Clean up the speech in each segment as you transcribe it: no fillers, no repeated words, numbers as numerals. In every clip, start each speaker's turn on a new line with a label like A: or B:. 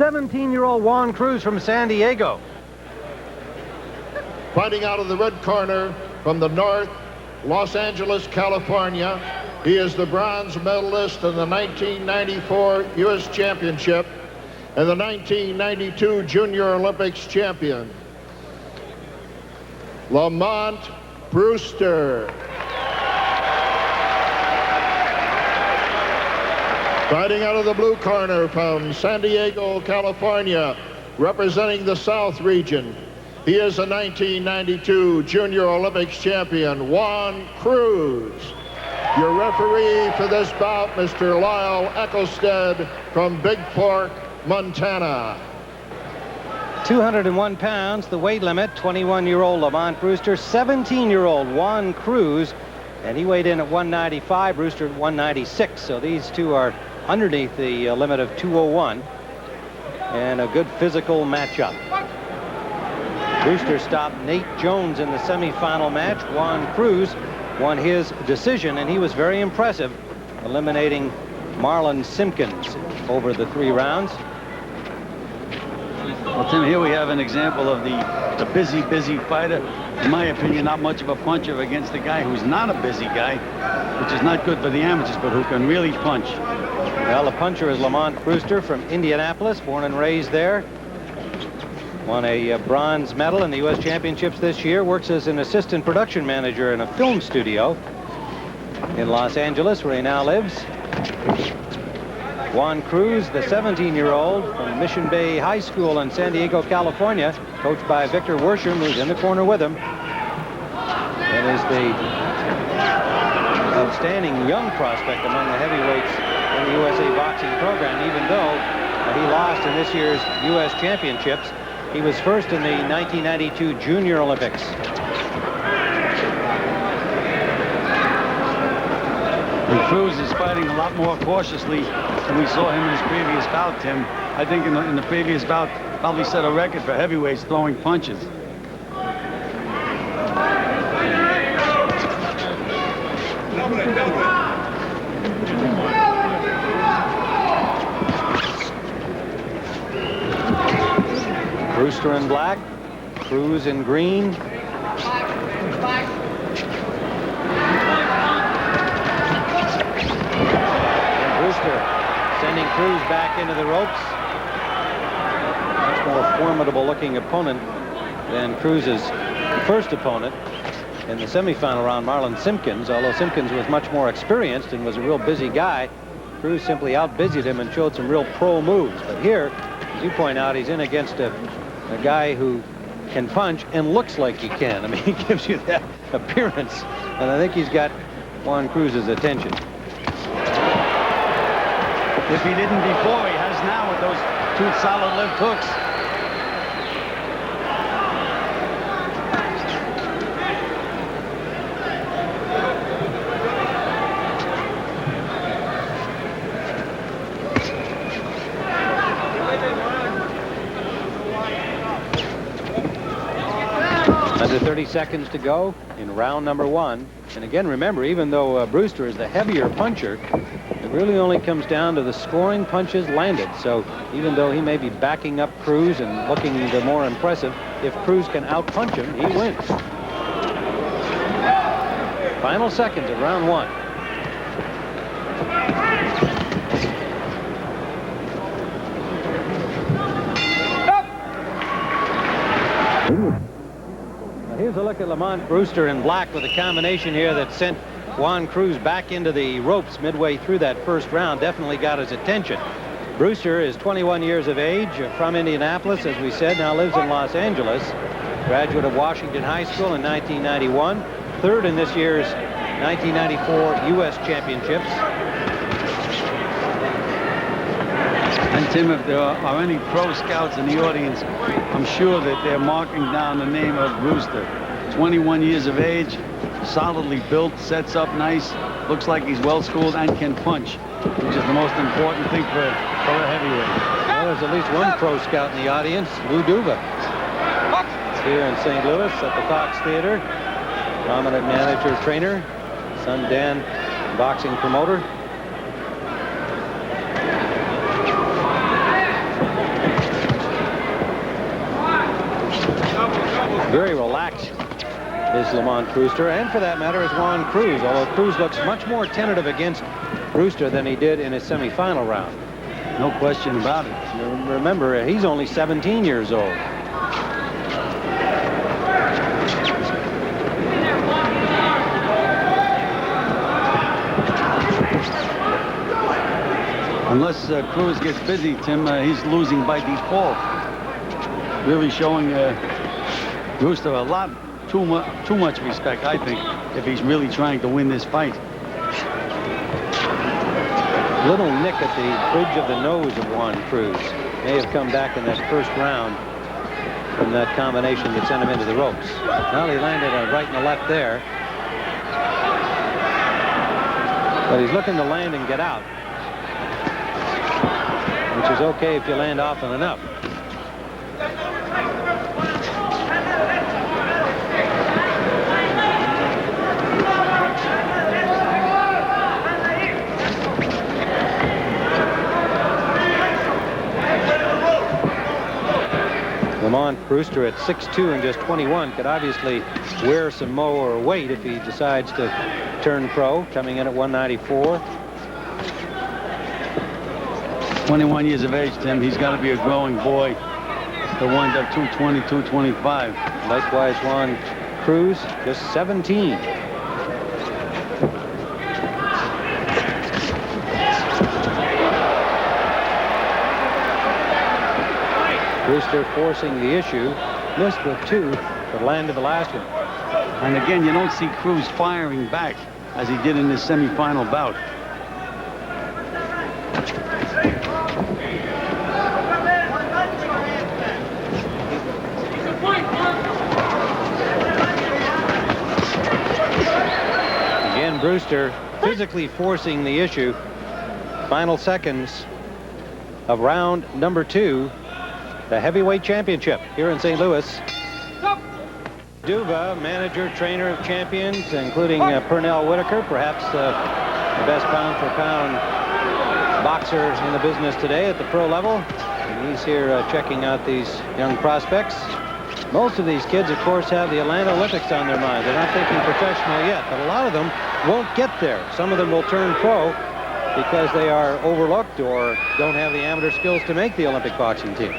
A: 17-year-old Juan Cruz from San Diego.
B: Fighting out of the red corner from the north, Los Angeles, California. He is the bronze medalist in the 1994 U.S. Championship and the 1992 Junior Olympics champion, Lamon Brewster. Fighting out of the blue corner from San Diego, California, representing the South region. He is a 1992 Junior Olympics champion, Juan Cruz. Your referee for this bout, Mr. Lyle Ecclested from Big Fork, Montana.
A: 201 pounds, the weight limit. 21-year-old Lamont Brewster, 17-year-old Juan Cruz, and he weighed in at 195, Brewster at 196. So these two are underneath the limit of 201, and a good physical matchup. Brewster stopped Nate Jones in the semifinal match. Juan Cruz won his decision, and he was very impressive, eliminating Marlon Simpkins over the 3 rounds.
C: Well, Tim, here we have an example of the busy fighter. In my opinion, not much of a puncher against a guy who's not a busy guy, which is not good for the amateurs, but who can really punch.
A: Well, the puncher is Lamont Brewster from Indianapolis, born and raised there. Won a bronze medal in the U.S. Championships this year. Works as an assistant production manager in a film studio in Los Angeles, where he now lives. Juan Cruz, the 17-year-old from Mission Bay High School in San Diego, California, coached by Victor Worsham, who's in the corner with him, and is the outstanding young prospect among the heavyweights in the USA boxing program, even though he lost in this year's U.S. Championships. He was first in the 1992 Junior Olympics.
C: And Cruz is fighting a lot more cautiously than we saw him in his previous bout, Tim. I think in the previous bout, probably set a record for heavyweights throwing punches.
A: Brewster in black, Cruz in green. And Brewster sending Cruz back into the ropes. Much more formidable looking opponent than Cruz's first opponent in the semifinal round, Marlon Simpkins. Although Simpkins was much more experienced and was a real busy guy, Cruz simply outbusied him and showed some real pro moves. But here, as you point out, he's in against a guy who can punch and looks like he can. I mean, he gives you that appearance, and I think he's got Juan Cruz's attention.
C: If he didn't before, he has now with those 2 solid left hooks.
A: Under 30 seconds to go in round number 1. And again, remember, even though Brewster is the heavier puncher, it really only comes down to the scoring punches landed. So even though he may be backing up Cruz and looking the more impressive, if Cruz can outpunch him, he wins. Final seconds of round 1. Here's a look at Lamont Brewster in black with a combination here that sent Juan Cruz back into the ropes midway through that first round. Definitely got his attention. Brewster is 21 years of age, from Indianapolis, as we said, now lives in Los Angeles. Graduate of Washington High School in 1991. Third in this year's 1994 U.S. Championships.
C: And Tim, if there are any pro scouts in the audience, I'm sure that they're marking down the name of Brewster. 21 years of age, solidly built, sets up nice, looks like he's well schooled and can punch, which is the most important thing for a heavyweight.
A: Well, there's at least one pro scout in the audience, Lou Duva. Here in St. Louis at the Cox Theater. Prominent manager, trainer, son Dan, boxing promoter. is Lamon Brewster, and for that matter is Juan Cruz, although Cruz looks much more tentative against Brewster than he did in his semifinal round.
C: No question about it.
A: Remember, he's only 17 years old.
C: Unless Cruz gets busy, Tim, he's losing by default. Really showing Brewster a lot too much respect, I think, if he's really trying to win this fight.
A: Little nick at the bridge of the nose of Juan Cruz may have come back in that first round from that combination that sent him into the ropes. Well, he landed a right and a left there, but he's looking to land and get out, which is okay if you land often enough. Lamon Brewster at 6'2" and just 21 could obviously wear some more weight if he decides to turn pro, coming in at 194.
C: 21 years of age, Tim. He's got to be a growing boy to wind up 220, 225.
A: Likewise, Juan Cruz, just 17. Brewster forcing the issue, missed with 2, but landed the last one.
C: And again, you don't see Cruz firing back as he did in his semifinal bout.
A: Again, Brewster physically forcing the issue. Final seconds of round number 2. The heavyweight championship here in St. Louis. Duva, manager, trainer of champions, including Pernell Whitaker, perhaps the best pound-for-pound boxer in the business today at the pro level. And he's here checking out these young prospects. Most of these kids, of course, have the Atlanta Olympics on their mind. They're not thinking professional yet, but a lot of them won't get there. Some of them will turn pro because they are overlooked or don't have the amateur skills to make the Olympic boxing team.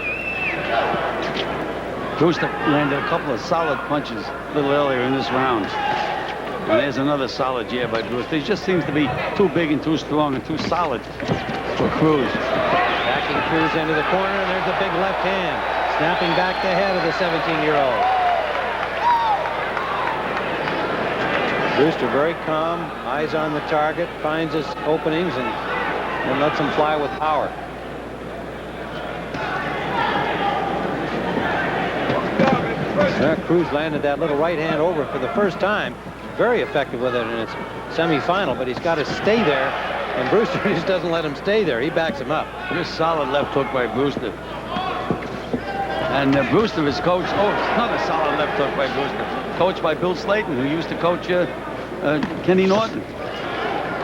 C: Brewster landed a couple of solid punches a little earlier in this round. And there's another solid jab by Brewster. He just seems to be too big and too strong and too solid for Cruz.
A: Backing Cruz into the corner, and there's a big left hand, snapping back the head of the 17-year-old. Brewster very calm, eyes on the target, finds his openings, and lets him fly with power. Cruz landed that little right hand over for the first time. Very effective with it in its semifinal, but he's got to stay there, and Brewster just doesn't let him stay there. He backs him up.
C: This solid left hook by Brewster. And Brewster is coached. Oh, another solid left hook by Brewster. Coached by Bill Slayton, who used to coach Kenny Norton.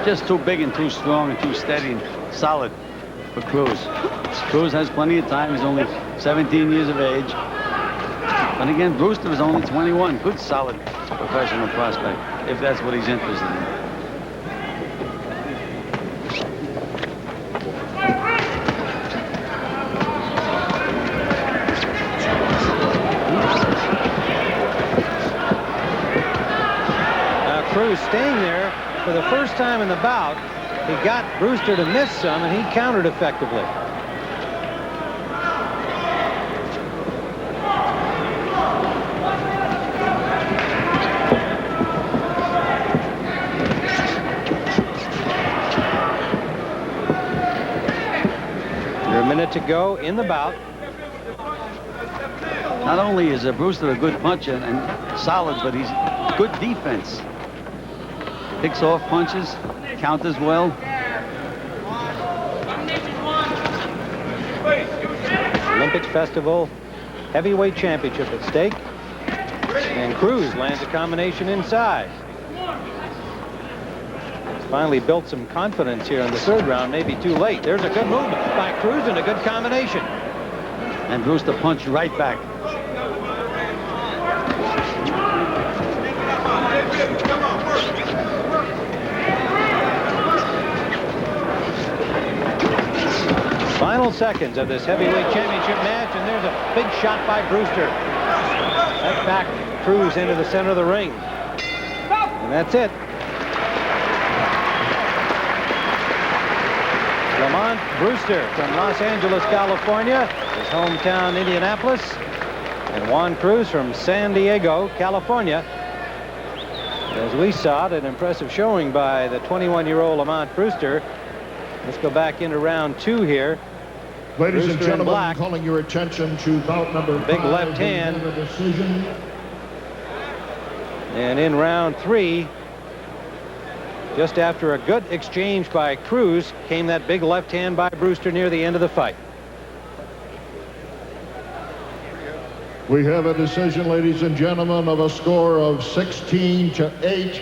C: Just too big and too strong and too steady and solid for Cruz. Cruz has plenty of time. He's only 17 years of age. But again, Brewster is only 21. Good, solid professional prospect, if that's what he's interested in.
A: Now, Cruz staying there for the first time in the bout. He got Brewster to miss some, and he countered effectively. To go in the bout.
C: Not only is Brewster a good puncher and solid, but he's good defense. Picks off punches, counters well.
A: Olympics Festival heavyweight championship at stake, and Cruz lands a combination inside. Finally built some confidence here in the third round, maybe too late. There's a good movement by Cruz and a good combination.
C: And Brewster punched right back.
A: Final seconds of this heavyweight championship match, and there's a big shot by Brewster. That back Cruz into the center of the ring. And that's it. Lamont Brewster from Los Angeles, California, his hometown Indianapolis, and Juan Cruz from San Diego, California. As we saw it, an impressive showing by the 21-year-old Lamont Brewster. Let's go back into round 2 here.
B: Ladies
A: Brewster
B: and gentlemen,
A: black.
B: calling your attention to bout number 5.
A: Big left hand.
B: Decision.
A: And in round 3, just after a good exchange by Cruz, came that big left hand by Brewster near the end of the fight.
B: We have a decision, ladies and gentlemen, of a score of 16-8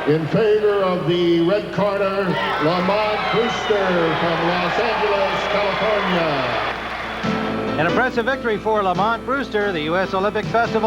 B: in favor of the red corner, Lamont Brewster from Los Angeles, California.
A: An impressive victory for Lamont Brewster, the U.S. Olympic Festival.